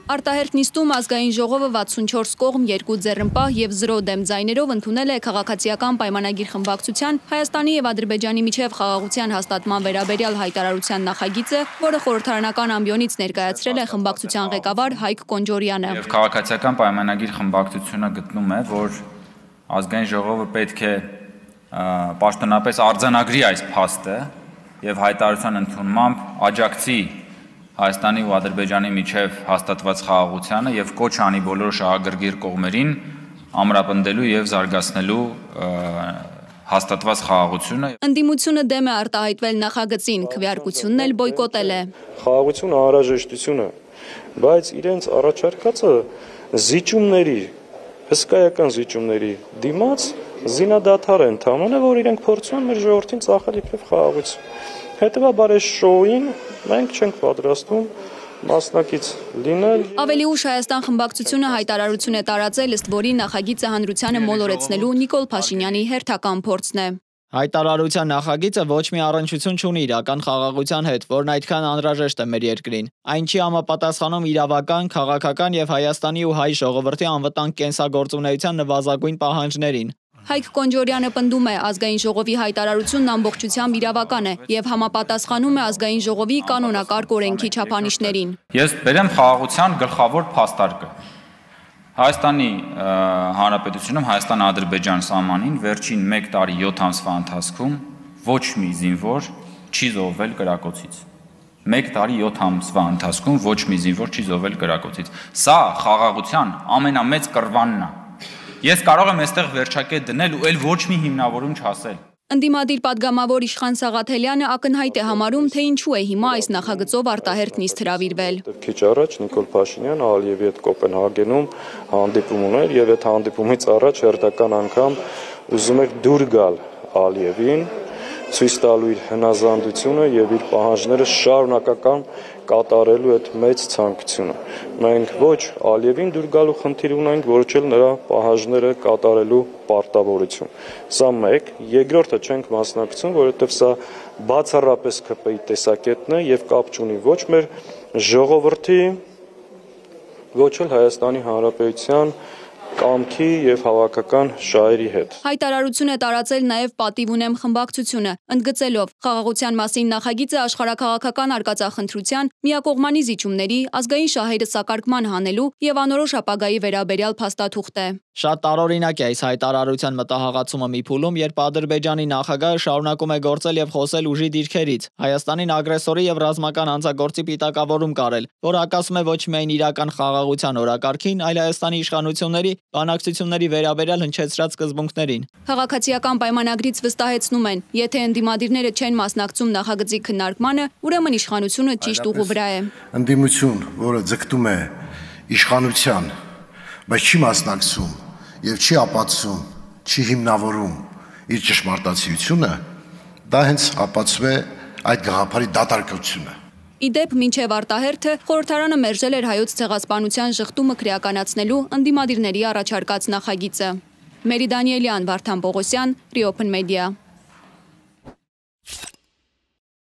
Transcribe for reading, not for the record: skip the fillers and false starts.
Արտահերթ նիստում ազգային ժողովը 64 կողմ 2 ձեռնպահ և 0 դեմ ձայներով ընդունել է քաղաքացիական պայմանագիր խմբակցության Հայաստանի և Ադրբեջանի միջև խաղաղության հաստատման վերաբերյալ հայտարարության նախագիծը, որը խորհրդարանական ամբիոնից ներկայացրել է խմբակցության ղեկավար Հայկ Կոնջորյանը։ Եվ քաղաքացիական պայմանագիր խմբակցությունը գտնում է, որ ազգային ժողովը պետք է պաշտոնապես արձանագրի այս փաստը և հայտարարության ընդունմամբ աջակցի Հայաստանի ու Ադրբեջանի միջև հաստատված խաղաղությանը և կոչ անի բոլոր շահագրգիռ կողմերին ամրապնդելու և զարգացնելու հաստատված խաղաղությունը։ Ընդդիմությունը դեմ է արտահայտվել նախագծին, քվեարկությունն էլ բոյկոտել է։ Խաղաղությունը անհրաժեշտություն է, բայց իրենց առաջարկածը զիջումների, հսկայական զիջումների դիմաց զինադադար է ընդամենը, որ իրենք փորձում են մեր ժողովրդին ծախել իբրև խաղաղություն։ Հետևաբար այս շոուին մենք չենք պատրաստվում մասնակից լինել։ Ավելի ուշ Հայաստան խմբակցությունը հայտարարություն է տարածել, ըստ որի նախագիծը հանրությանը մոլորեցնելու Նիկոլ Փաշինյանի հերթական փորձն է։ Հայտարարության նախագիծը ոչ մի առնչություն չունի իրական խաղաղության հետ, որն այդքան անհրաժեշտ է մեր երկրին։ Այն չի համապատասխանում իրավական, քաղաքական եւ Հայաստանի ու հայ ժողովրդի անվտանգ կենսագործունեության նվազագույն պահանջներին։ Հայկ Կոնջորյանը պնդում է, ազգային ժողովի հայտարարությունն ամբողջությամբ իրավական է եւ համապատասխանում է ազգային ժողովի կանոնակարգ օրենքի չափանիշներին։ Ես բերեմ խաղաղության գլխավոր փաստարկը։ Հայաստանի Հանրապետությունում Հայաստան-Ադրբեջան սահմանին վերջին 1 տարի 7 ամսվա ընթացքում ոչ մի զինվոր չի զոհվել կրակոցից։ 1 տարի 7 ամսվա ընթացքում ոչ մի զինվոր չի զոհվել կրակոցից։ Սա խաղաղության ամենամեծ կռվանն է։ Ես կարող եմ այստեղ վերջակետ դնել ու էլ ոչ մի հիմնավորում չասել։ Ընդդիմադիր падգամավոր Իշխան Սաղաթելյանը ակնհայտ է համարում, թե ինչու է հիմա այս նախագծով արտահերթ նիստ հրավիրվել։ Քիչ առաջ Նիկոլ Փաշինյանը Ալիևի հետ Կոպենհագենում հանդիպում ուներ եւ այդ հանդիպումից առաջ հերթական անգամ ուզում էր դուր գալ Ալիևին, ցույց տալու իր հնազանդությունը եւ իր պահանջները շարունակական կատարելու այդ մեծ ցանկությունը։ Մենք ոչ Ալիևին դուր գալու խնդիր ունենք, ոչ էլ նրա պահանջները կատարելու պարտավորություն։ Սա մեկ, երկրորդը չենք մասնակցում, որովհետեւ սա բացառապես ԿՊ-ի տեսակետն է եւ կապ չունի ոչ մեր ժողովրդի, ոչ էլ Հայաստանի Հանրապետության կամքի եւ հավաքական շահերի հետ։ Հայտարարություն է տարածել նաեւ Պատիվ ունեմ խմբակցությունը, ընդգծելով խաղաղության մասին նախագիծը աշխարհաքաղաքական արկածախնդրության, միակողմանի զիջումների, ազգային շահերը սակարկման հանելու եւ անորոշ ապագայի վերաբերյալ փաստաթուղթ է։ Շատ տարօրինակ է այս հայտարարության մտահղացումը մի փուլում, երբ Ադրբեջանի նախագահը շարունակում է գործել եւ խոսել ուժի դիրքերից, Հայաստանին ագրեսորի եւ ռազմական հանցագործի պիտակավորում կարել, որ հակասում է ոչ միայն իրական խաղաղության օրակարգին, այլ Հայաստանի իշխանությունների բանակցությունների վերաբերյալ հնչեցրած սկզբունքներին։ Քաղաքացիական պայմանագրից վստահեցնում են, եթե ընդդիմադիրները չեն մասնակցում նախագծի քննարկմանը, ուրեմն իշխանությունը ճիշտ ուղու վրա է։ Ընդդիմություն, որը ձգտում է իշխանության, բայց չի մասնակցում եւ չի ապացուցում, չի հիմնավորում իր ճշմարտացիությունը, դա հենց ապացուցում է այդ գաղափարի դատարկությունը։ Իդեպ մինչև արտահերթը խորհրդարանը մերժել էր հայոց ցեղասպանության շղթումը քրեականացնելու ընդդիմադիրների առաջարկած նախագիծը։ Մերի Դանիելյան, Վարդան Պողոսյան, Reopen Media։